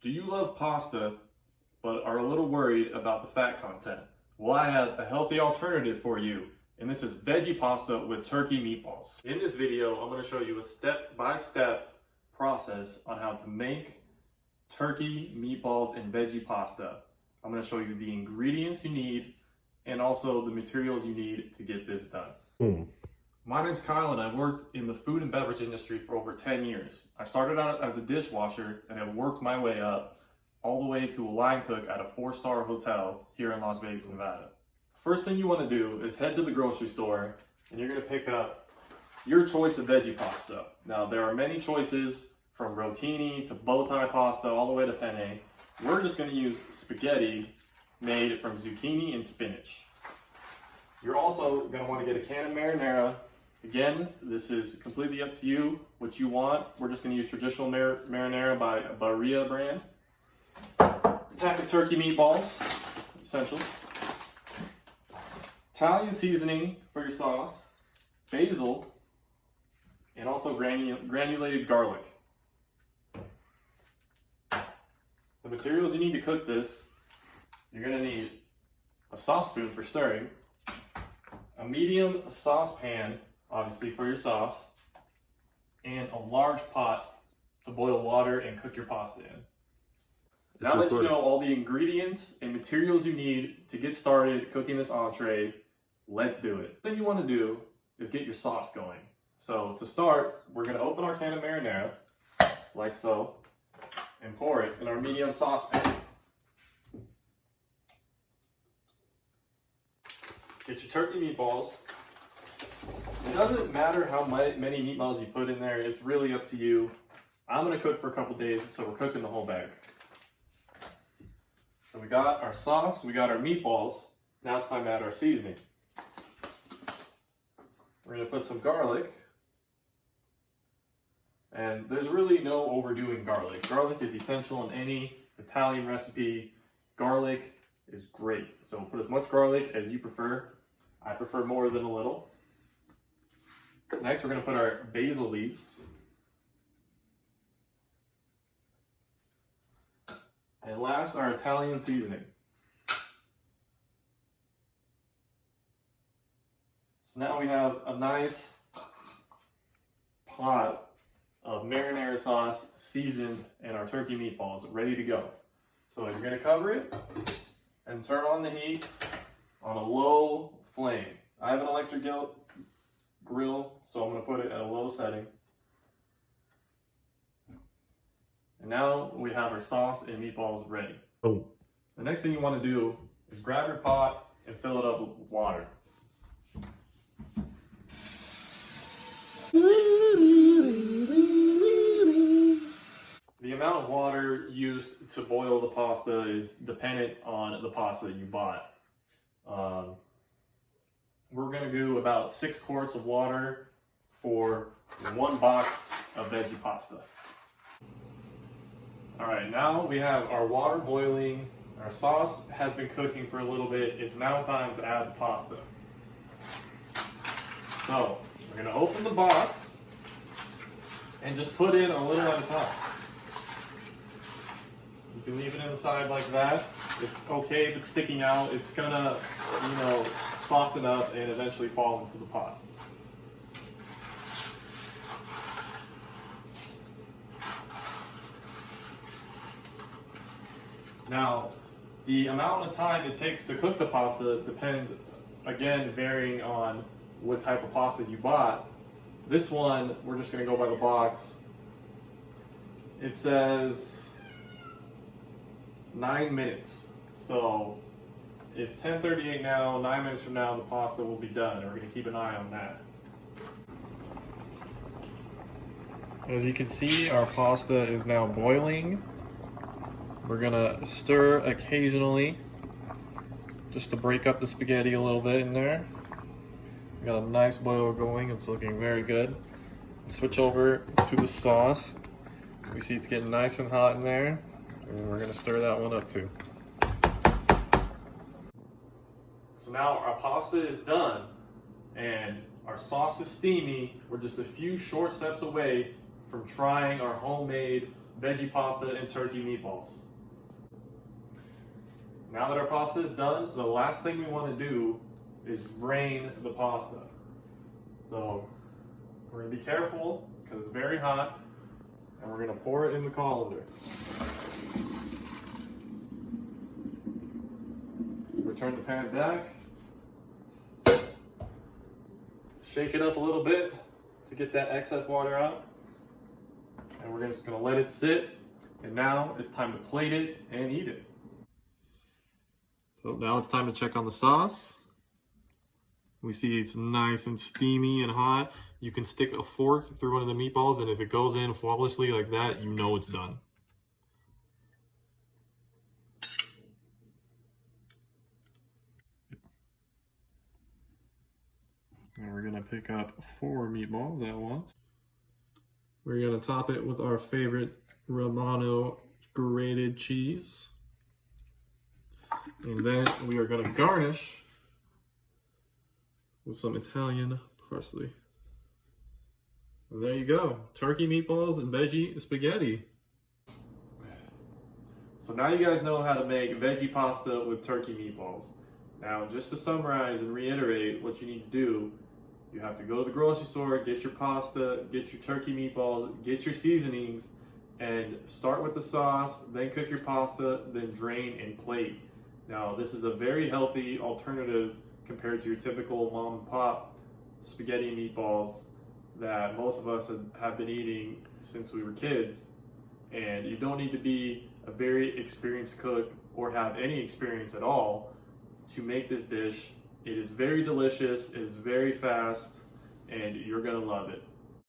Do you love pasta but are a little worried about the fat content? Well, I have a healthy alternative for you, and this is veggie pasta with turkey meatballs. In this video, I'm going to show you a step-by-step process on how to make turkey meatballs and veggie pasta. I'm going to show you the ingredients you need and also the materials you need to get this done. My name's Kyle and I've worked in the food and beverage industry for over 10 years. I started out as a dishwasher and have worked my way up all the way to a line cook at a 4-star hotel here in Las Vegas, Nevada. First thing you want to do is head to the grocery store and you're going to pick up your choice of veggie pasta. Now there are many choices from rotini to bow tie pasta all the way to penne. We're just going to use spaghetti made from zucchini and spinach. You're also going to want to get a can of marinara. Again, this is completely up to you what you want. We're just going to use traditional marinara by Barilla brand. Pack of turkey meatballs, essential. Italian seasoning for your sauce, basil, and also granulated garlic. The materials you need to cook this, you're going to need a saucepan for stirring, a medium saucepan, obviously for your sauce, and a large pot to boil water and cook your pasta in. Now that you know all the ingredients and materials you need to get started cooking this entree, let's do it. The thing you want to do is get your sauce going. So to start, we're going to open our can of marinara, like so, and pour it in our medium saucepan. Get your turkey meatballs. It doesn't matter how many meatballs you put in there, it's really up to you. I'm going to cook for a couple days, so we're cooking the whole bag. So we got our sauce, we got our meatballs, now it's time to add our seasoning. We're going to put some garlic, and there's really no overdoing garlic. Garlic is essential in any Italian recipe. Garlic is great, so put as much garlic as you prefer. I prefer more than a little. Next, we're going to put our basil leaves. And last, our Italian seasoning. So now we have a nice pot of marinara sauce seasoned and our turkey meatballs ready to go. So you're going to cover it and turn on the heat on a low flame. I have an electric grill, so I'm going to put it at a low setting. And now we have our sauce and meatballs ready. The next thing you want to do is grab your pot and fill it up with water. The amount of water used to boil the pasta is dependent on the pasta you bought. We're going to do about 6 quarts of water for 1 box of veggie pasta. Alright, now we have our water boiling, our sauce has been cooking for a little bit, it's now time to add the pasta. So, we're going to open the box and just put in a little at a time. You can leave it inside like that. It's okay if it's sticking out, it's going to, soften up and eventually fall into the pot. Now, the amount of time it takes to cook the pasta depends, again, varying on what type of pasta you bought. This one, we're just going to go by the box. It says 9 minutes. So it's 10:38 now, 9 minutes from now the pasta will be done. And we're going to keep an eye on that. As you can see, our pasta is now boiling. We're going to stir occasionally just to break up the spaghetti a little bit in there. We got a nice boil going, it's looking very good. Switch over to the sauce. We see it's getting nice and hot in there, and we're going to stir that one up too. So now our pasta is done and our sauce is steamy. We're just a few short steps away from trying our homemade veggie pasta and turkey meatballs. Now that our pasta is done, the last thing we want to do is drain the pasta. So we're going to be careful because it's very hot, and we're going to pour it in the colander. Return the pan back. Shake it up a little bit to get that excess water out. And we're just going to let it sit. And now it's time to plate it and eat it. So now it's time to check on the sauce. We see it's nice and steamy and hot. You can stick a fork through one of the meatballs, and if it goes in flawlessly like that, you know it's done. And we're gonna pick up 4 meatballs at once. We're gonna top it with our favorite Romano grated cheese. And then we are gonna garnish with some Italian parsley. And there you go, turkey meatballs and veggie spaghetti. So now you guys know how to make veggie pasta with turkey meatballs. Now, just to summarize and reiterate what you need to do, you have to go to the grocery store, get your pasta, get your turkey meatballs, get your seasonings, and start with the sauce, then cook your pasta, then drain and plate. Now, this is a very healthy alternative compared to your typical mom and pop spaghetti and meatballs that most of us have been eating since we were kids. And you don't need to be a very experienced cook or have any experience at all to make this dish. It is very delicious, it is very fast, and you're gonna love it.